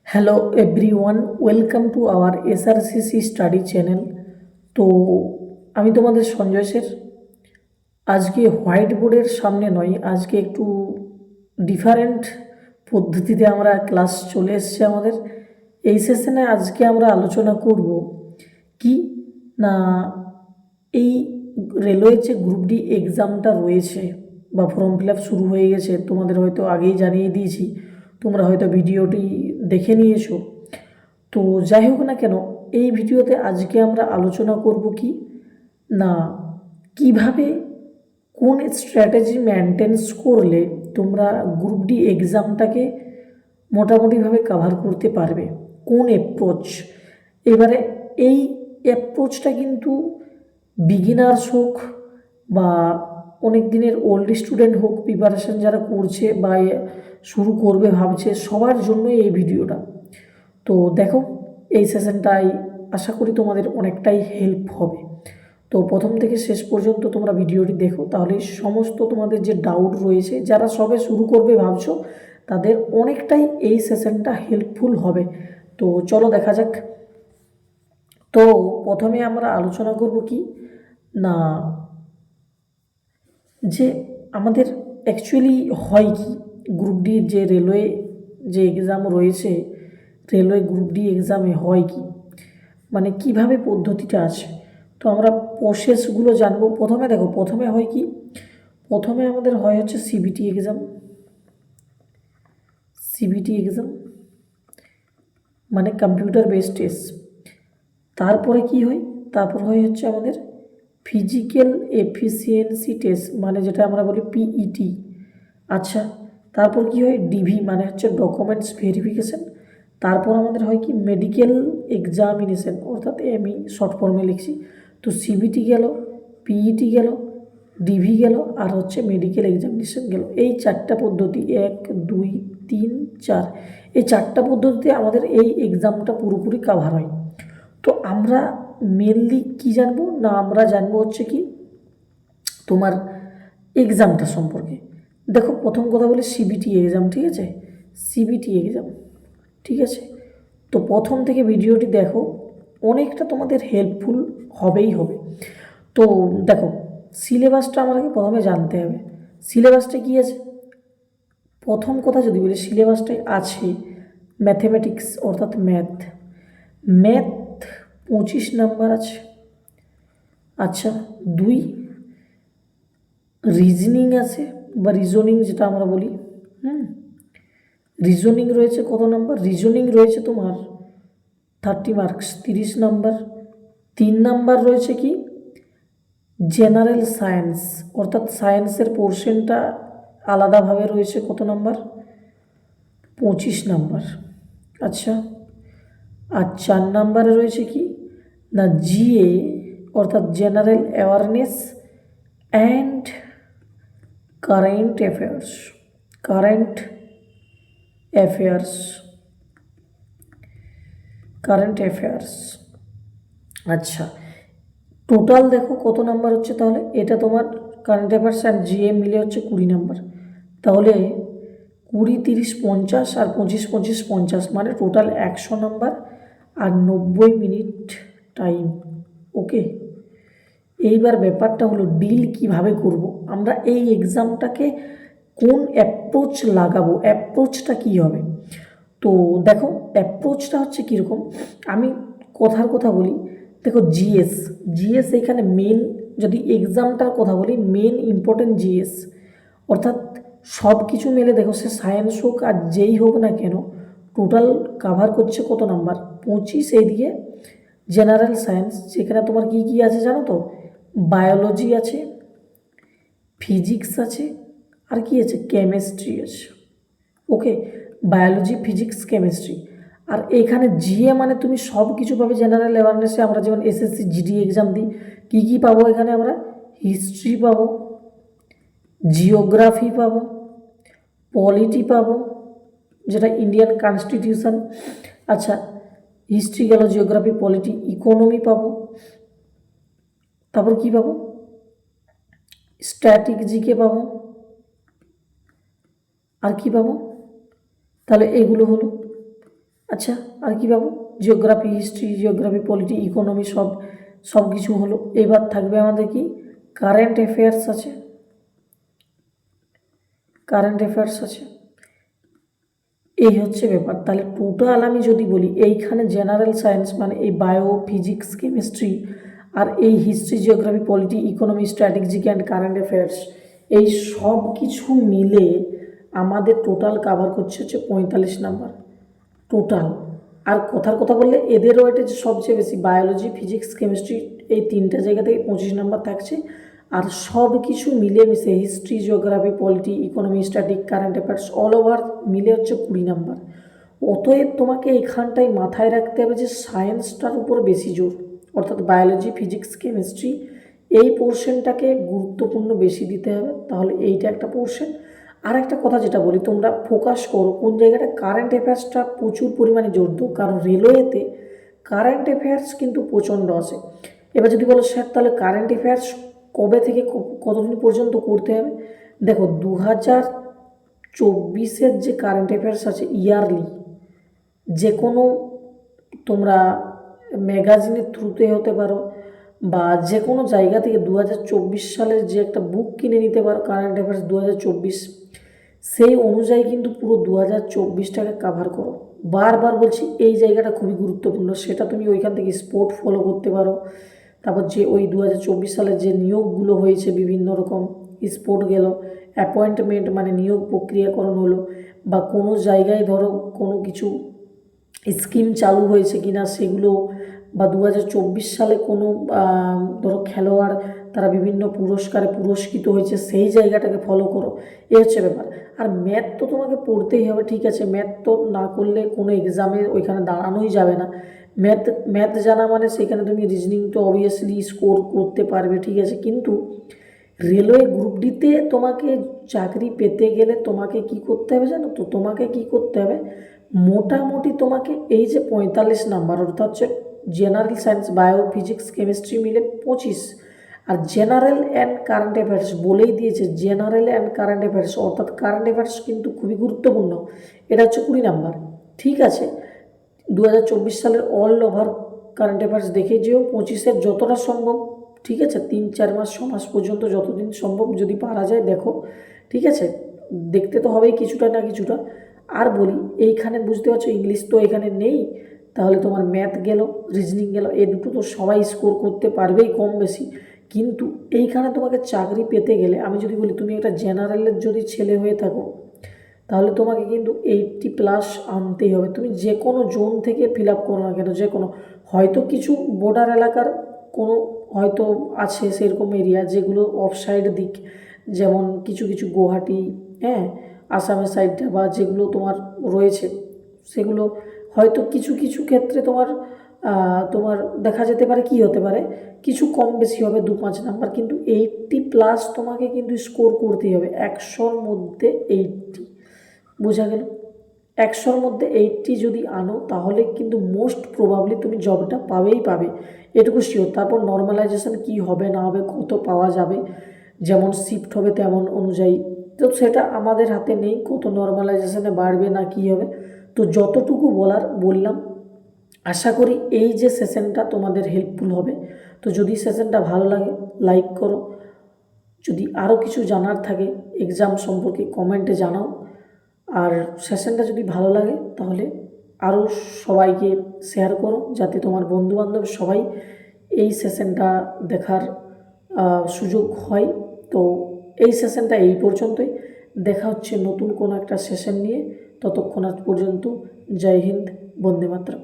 Hello everyone, welcome to our SRCC study channel. তো আমি তোমাদের সঞ্জয় স্যার। আজকে হোয়াইট বোর্ডের সামনে নয়, আজকে একটু ডিফারেন্ট পদ্ধতিতে আমরা ক্লাস চলে এসছে আমাদের। এই সেশনে আজকে আমরা আলোচনা করব কি না, এই রেলওয়ে যে গ্রুপ ডি এক্সামটা রয়েছে বা ফর্ম ফিল আপ শুরু হয়ে গেছে, তোমাদের হয়তো আগেই জানিয়ে দিয়েছি, তোমরা হয়তো ভিডিওটি দেখে নিয়েছো। তো যাই হোক না কেন, এই ভিডিওতে আজকে আমরা আলোচনা করব কি না, কিভাবে কোন স্ট্র্যাটেজি মেনটেন্স করলে তোমরা গ্রুপ ডি এক্সামটাকে মোটামুটিভাবে কাভার করতে পারবে, কোন অ্যাপ্রোচ। এবারে এই অ্যাপ্রোচটা কিন্তু বিগিনার্স হোক বা অনেক দিনের ওল্ড স্টুডেন্ট হোক, প্রিপারেশন যারা করছে বা শুরু করবে ভাবছে, সবার জন্যই এই ভিডিওটা। তো দেখো, এই সেশনটাই আশা করি তোমাদের অনেকটাই হেল্প হবে। তো প্রথম থেকে শেষ পর্যন্ত তোমরা ভিডিওটি দেখো, তাহলে সমস্ত তোমাদের যে ডাউট রয়েছে, যারা সবে শুরু করবে ভাবছো, তাদের অনেকটাই এই সেশনটা হেল্পফুল হবে। তো চলো দেখা যাক। তো প্রথমে আমরা আলোচনা করব কি না, যে আমাদের অ্যাকচুয়ালি হয় কি, গ্রুপ ডি যে রেলওয়ে যে এক্সাম রয়েছে, রেলওয়ে গ্রুপ ডি এক্সামে হয় কি, মানে কিভাবে পদ্ধতিটা আছে। তো আমরা প্রসেসগুলো জানবো। প্রথমে দেখো, প্রথমে হয় কি, প্রথমে আমাদের হয় হচ্ছে সিবিটি এক্সাম। সিবিটি এক্সাম মানে কম্পিউটার বেসড টেস্ট। তারপরে কি হয়, তারপর হয় হচ্ছে আমাদের ফিজিক্যাল এফিসিয়েন্সি টেস্ট, মানে যেটা আমরা বলি পিইটি। আচ্ছা, তারপর কি হয়, ডিভি মানে হচ্ছে ডকুমেন্টস ভেরিফিকেশন। তারপর আমাদের হয় কি মেডিকেল এক্সামিনেশন, অর্থাৎ আমি শর্ট ফর্মে লিখছি। তো সিবিটি গেল, পিইটি গেল, ডিভি গেল, আর হচ্ছে মেডিকেল এক্সামিনেশন গেল। এই চারটা পদ্ধতি, 1 2 3 4, এই চারটা পদ্ধতিতে আমাদের এই এক্সামটা পুরোপুরি কাভার হয়। তো আমরা মেনলি কি জানবো না, আমরা জানবো হচ্ছে কি তোমার এক্সামটা সম্পর্কে। দেখো, প্রথম কথা বলি সিবিটি এক্সাম, ঠিক আছে, সিবিটি এক্সাম, ঠিক আছে। তো প্রথম থেকে ভিডিওটি দেখো, অনেকটা তোমাদের হেল্পফুল হবেই হবে। তো দেখো, সিলেবাসটা আমাকে প্রথমে জানতে হবে। সিলেবাসটা কী আছে, প্রথম কথা যদি বলি, সিলেবাসটাই আছে ম্যাথমেটিক্স, অর্থাৎ ম্যাথ। ম্যাথ 25 নাম্বার আছে। আচ্ছা, 2 রিজনিং আছে বা রিজনিং যেটা আমরা বলি। রিজনিং রয়েছে কত নাম্বার, রিজনিং রয়েছে তোমার 30 মার্কস, 30 নাম্বার। 3 নাম্বার রয়েছে কি জেনারেল সায়েন্স, অর্থাৎ সায়েন্সের পোর্শনটা আলাদাভাবে রয়েছে, কত নাম্বার, 25 নাম্বার। আচ্ছা, আর 4 নাম্বারে রয়েছে কি না জিএ, অর্থাৎ general awareness and current affairs. Current affairs, current affairs. আচ্ছা, টোটাল দেখো কত নাম্বার হচ্ছে, তাহলে এটা তোমার কারেন্ট অ্যাফেয়ার্স অ্যান্ড জিএ মিলে হচ্ছে 20 নাম্বার। তাহলে 20 30 50 আর 25 25 50, মানে টোটাল 100 নাম্বার আর 90 মিনিট টাইম। ওকে, এইবার ব্যাপারটা হলো ডিল কিভাবে করব, আমরা এই এক্সামটাকে কোন অ্যাপ্রোচ লাগাবো, অ্যাপ্রোচটা কী হবে। তো দেখো, অ্যাপ্রোচটা হচ্ছে কীরকম, আমি কথার কথা বলি। দেখো, জিএস, জিএস এখানে মেন, যদি এক্সামটার কথা বলি, মেন ইম্পর্টেন্ট জিএস, অর্থাৎ সব কিছু মেলে দেখো, সে সায়েন্স হোক আর যেই হোক না কেন, টোটাল কাভার করছে কত নাম্বার, 25। এইদিকে জেনারেল সায়েন্স, সেখানে তোমার কি কি আছে জানো তো, বায়োলজি আছে, ফিজিক্স আছে, আর কি আছে, কেমিস্ট্রি আছে। ওকে, বায়োলজি, ফিজিক্স, কেমিস্ট্রি। আর এখানে জিএ মানে তুমি সব কিছু পাবে জেনারেল অ্যাওয়ারনেসে। আমরা যেমন এসএসসি জিডি এক্সাম দিই, কী কী পাবো এখানে, আমরা হিস্ট্রি পাবো, জিওগ্রাফি পাবো, পলিটি পাবো, যেটা ইন্ডিয়ান কনস্টিটিউশন। আচ্ছা, হিস্ট্রি গেল, জিওগ্রাফি, পলিটি, ইকোনমি পাবো। তারপর কি পাবো, স্ট্যাটিক জিকে পাবো। আর কি পাবো, তাহলে এগুলো হলো। আচ্ছা, আর কি পাবো? Geography, history, geography, polity, economy সব কিছু হলো। এবার থাকবে আমাদের কি কারেন্ট অ্যাফেয়ার্স আছে, কারেন্ট অ্যাফেয়ার্স আছে। এই হচ্ছে ব্যাপার। তাহলে টোটাল আমি যদি বলি এইখানে জেনারেল সায়েন্স মানে এই বায়ো, ফিজিক্স, কেমিস্ট্রি আর এই history, geography, polity, economy, strategic and current affairs, এই সব কিছু মিলে আমাদের টোটাল কাভার করছে হচ্ছে 45 নাম্বার টোটাল। আর কথার কথা বললে এদের ওয়েটেজ সবচেয়ে বেশি, বায়োলজি, ফিজিক্স, কেমিস্ট্রি এই তিনটা জায়গা থেকে 25 নাম্বার থাকছে। আর সব কিছু মিলেমিশে history, geography, polity, economy, static, current affairs all over মিলে হচ্ছে 20 নাম্বার। অতএব তোমাকে এখানটায় মাথায় রাখতে হবে যে সায়েন্সটার উপর বেশি জোর, অর্থাৎ বায়োলজি, ফিজিক্স, কেমিস্ট্রি এই পোর্শনটাকে গুরুত্বপূর্ণ বেশি দিতে হবে। তাহলে এইটা একটা পোর্শন। আর একটা কথা যেটা বলি, তোমরা ফোকাস করো কোন জায়গাটা, কারেন্ট অ্যাফেয়ার্সটা প্রচুর পরিমাণে জোর দাও, কারণ রেলওয়েতে কারেন্ট অ্যাফেয়ার্স কিন্তু প্রচণ্ড আসে। এবার যদি বলো স্যার তাহলে কারেন্ট অ্যাফেয়ার্স কবে থেকে কতদিন পর্যন্ত করতে হবে, দেখো 2024 যে কারেন্ট অ্যাফেয়ার্স আছে ইয়ারলি, যে কোনো তোমরা ম্যাগাজিনের থ্রুতে হতে পারো বা যে কোনো জায়গা থেকে 2024 সালের যে একটা বুক কিনে নিতে পারো কারেন্ট অ্যাফেয়ার্স 2024, সেই অনুযায়ী কিন্তু পুরো 2024টাকে কাভার করো। বারবার বলছি এই জায়গাটা খুবই গুরুত্বপূর্ণ, সেটা তুমি ওইখান থেকে স্পোর্ট ফলো করতে পারো। তারপর যে ওই 2024 সালের যে নিয়োগগুলো হয়েছে বিভিন্ন রকম, স্পোর্ট গেল, অ্যাপয়েন্টমেন্ট মানে নিয়োগ প্রক্রিয়াকরণ হলো, বা কোনো জায়গায় ধরো কোনো কিছু স্কিম চালু হয়েছে কি না সেগুলো, বা 2024 সালে কোনো ধরো খেলোয়াড় তারা বিভিন্ন পুরস্কারে পুরস্কৃত হয়েছে সেই জায়গাটাকে ফলো করো। এই হচ্ছে ব্যাপার। আর ম্যাথ তো তোমাকে পড়তেই হবে, ঠিক আছে, ম্যাথ তো না করলে কোনো এক্সামে ওইখানে দাঁড়ানোই যাবে না। ম্যাথ ম্যাথ জানা মানে সেখানে তুমি রিজনিং তো অবভিয়াসলি স্কোর করতে পারবে, ঠিক আছে, কিন্তু রেলওয়ে গ্রুপ ডিতে তোমাকে চাকরি পেতে গেলে তোমাকে কি করতে হবে জানো তো, তোমাকে কি করতে হবে, মোটামুটি তোমাকে এই যে 45 নাম্বার, অর্থাৎ হচ্ছে general science, bio, physics, chemistry মিলে 25, আর জেনারেল অ্যান্ড কারেন্ট অ্যাফেয়ার্স বলেই দিয়েছে, জেনারেল অ্যান্ড কারেন্ট অ্যাফেয়ার্স, অর্থাৎ কারেন্ট অ্যাফেয়ার্স কিন্তু খুবই গুরুত্বপূর্ণ, এটা হচ্ছে 20 নাম্বার। ঠিক আছে, 2024 সালের অল ওভার কারেন্ট অ্যাফেয়ার্স দেখে যেও, 25-এর যতটা সম্ভব, ঠিক আছে, 3-4 মাস 6 মাস পর্যন্ত যতদিন সম্ভব যদি পারা যায় দেখো, ঠিক আছে, দেখতে তো হবেই কিছুটা না কিছুটা। আর বলি এইখানে বুঝতে পারছো ইংলিশ তো এখানে নেই, তাহলে তোমার ম্যাথ গেল, রিজনিং গেল, এই দুটো তো সবাই স্কোর করতে পারবেই কম বেশি। কিন্তু এইখানে তোমাকে চাকরি পেতে গেলে আমি যদি বলি তুমি একটা জেনারেলের যদি ছেলে হয়ে থাকো তাহলে তোমাকে কিন্তু 80+ আনতেই হবে। তুমি যে কোনো জোন থেকে ফিল আপ করো না কেন, যে কোনো, হয়তো কিছু বর্ডার এলাকার কোনো হয়তো আছে সেরকম এরিয়া যেগুলো অফ সাইড দিক, যেমন কিছু কিছু গুয়াহাটি, হ্যাঁ, আসামের সাইডটা বা যেগুলো তোমার রয়েছে সেগুলো হয়তো কিছু কিছু ক্ষেত্রে তোমার তোমার দেখা যেতে পারে কি হতে পারে, কিছু কম বেশি হবে 2-5 নাম্বার, কিন্তু 80+ তোমাকে কিন্তু স্কোর করতেই হবে, 100-র মধ্যে 80, বোঝা গেল? 100-র মধ্যে 80 যদি আনো তাহলে কিন্তু মোস্ট প্রবাবলি তুমি জবটা পাবেই পাবে, এটুকু শিওর। তারপর নর্মালাইজেশন কি হবে না হবে, কত পাওয়া যাবে, যেমন শিফট হবে তেমন অনুযায়ী, তো সেটা আমাদের হাতে নেই, কত নর্মালাইজেশনে বাড়বে না কি হবে। তো যতটুকু বলার বললাম, আশা করি এই যে সেশনটা তোমাদের হেল্পফুল হবে। তো যদি সেশনটা ভালো লাগে লাইক করো, যদি আরও কিছু জানার থাকে এক্সাম সম্পর্কে কমেন্টে জানাও, আর সেশনটা যদি ভালো লাগে তাহলে আরও সবাইকে শেয়ার করো যাতে তোমার বন্ধুবান্ধব সবাই এই সেশনটা দেখার সুযোগ হয়। তো এই সেশনটা এই পর্যন্তই, দেখা হচ্ছে নতুন কোনো একটা সেশন নিয়ে, ততক্ষণ আজ পর্যন্ত জয় হিন্দ, বন্দে মাতরম।